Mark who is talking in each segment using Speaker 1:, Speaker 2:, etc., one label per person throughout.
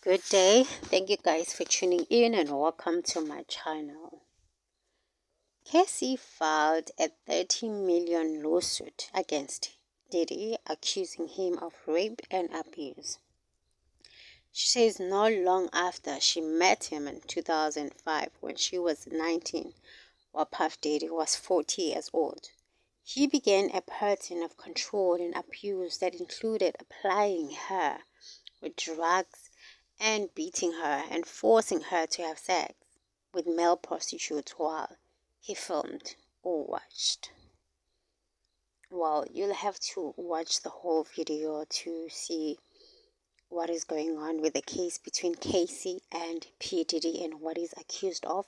Speaker 1: Good day. Thank you guys for tuning in and welcome to my channel. Cassie filed a 30 million lawsuit against Diddy, accusing him of rape and abuse. She says not long after she met him in 2005 when she was 19, while Puff Diddy was 40 years old, he began a pattern of control and abuse that included applying her with drugs and beating her and forcing her to have sex with male prostitutes while he filmed or watched. Well, you'll have to watch the whole video to see what is going on with the case between Cassie and Pdiddy and what he's accused of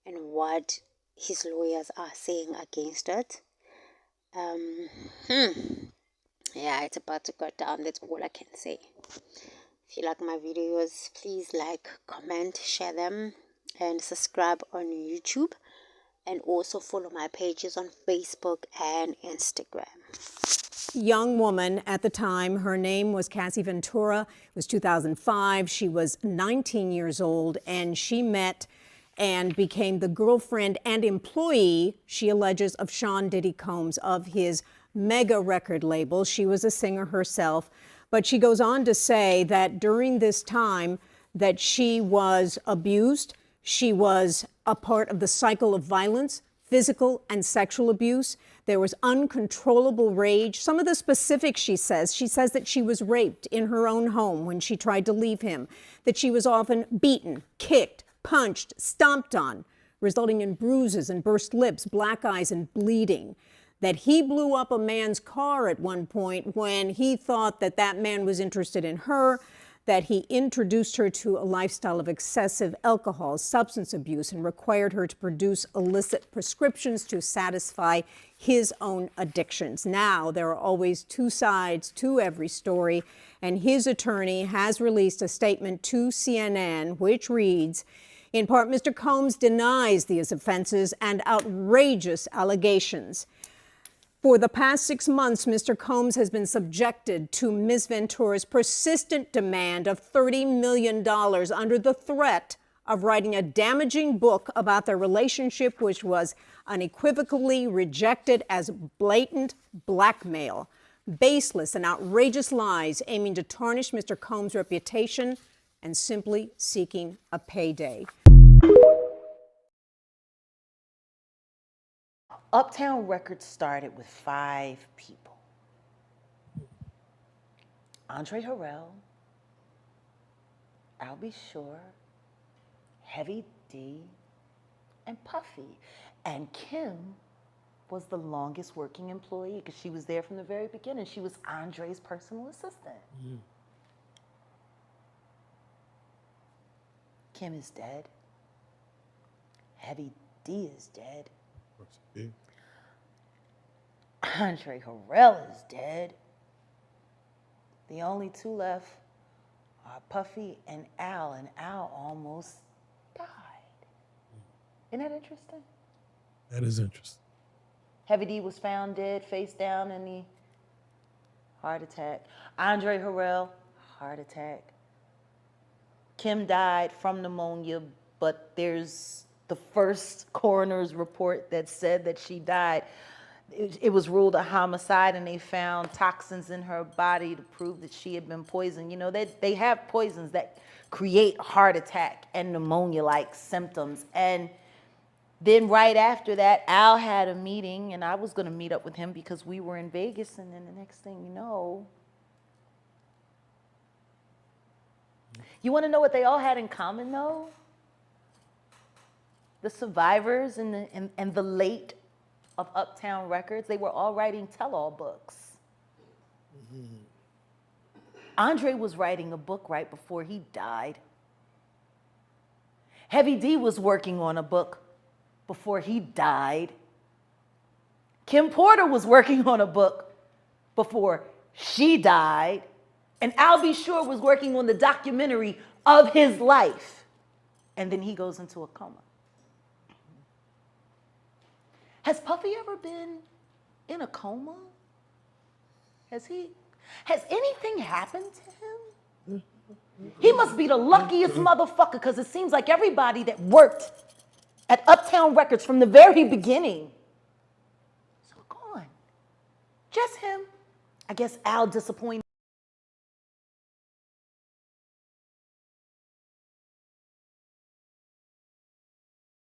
Speaker 1: and what his lawyers are saying against it. Yeah, it's about to go down. That's all I can say. If you like my videos, please like, comment, share them, and subscribe on YouTube. And also follow my pages on Facebook and Instagram.
Speaker 2: Young woman at the time. Her name was Cassie Ventura. It was 2005. She was 19 years old, and she met and became the girlfriend and employee, she alleges, of Sean Diddy Combs of his mega record label. She was a singer herself, but she goes on to say that during this time that she was abused, she was a part of the cycle of violence, physical and sexual abuse. There was uncontrollable rage. Some of the specifics she says that she was raped in her own home when she tried to leave him, that she was often beaten, kicked, punched, stomped on, resulting in bruises and burst lips, black eyes, and bleeding, that he blew up a man's car at one point when he thought that that man was interested in her, that he introduced her to a lifestyle of excessive alcohol, substance abuse, and required her to produce illicit prescriptions to satisfy his own addictions. Now, there are always two sides to every story, and his attorney has released a statement to CNN, which reads, in part, Mr. Combs denies these offenses and outrageous allegations. For the past 6 months, Mr. Combs has been subjected to Ms. Ventura's persistent demand of $30 million under the threat of writing a damaging book about their relationship, which was unequivocally rejected as blatant blackmail, baseless and outrageous lies aiming to tarnish Mr. Combs' reputation and simply seeking a payday.
Speaker 3: Uptown Records started with 5 people. Andre Harrell, I'll Be Sure, Heavy D, and Puffy. And Kim was the longest working employee because she was there from the very beginning. She was Andre's personal assistant. Kim is dead. Heavy D is dead. Andre Harrell is dead. The only 2 left are Puffy and Al almost died. Isn't that interesting?
Speaker 4: That is interesting.
Speaker 3: Heavy D was found dead, face down in the heart attack. Andre Harrell, heart attack. Kim died from pneumonia, but there's the first coroner's report that said that she died. It was ruled a homicide, and they found toxins in her body to prove that she had been poisoned. You know, they have poisons that create heart attack and pneumonia-like symptoms. And then right after that, Al had a meeting, and I was going to meet up with him because we were in Vegas, and then the next thing you know, you want to know what they all had in common, though? The survivors and the late of Uptown Records, they were all writing tell-all books. Andre was writing a book right before he died. Heavy D was working on a book before he died. Kim Porter was working on a book before she died. And Al B. Sure was working on the documentary of his life. And then he goes into a coma. Has Puffy ever been in a coma? Has anything happened to him? He must be the luckiest motherfucker because it seems like everybody that worked at Uptown Records from the very beginning is gone. Just him. I guess Al disappointed.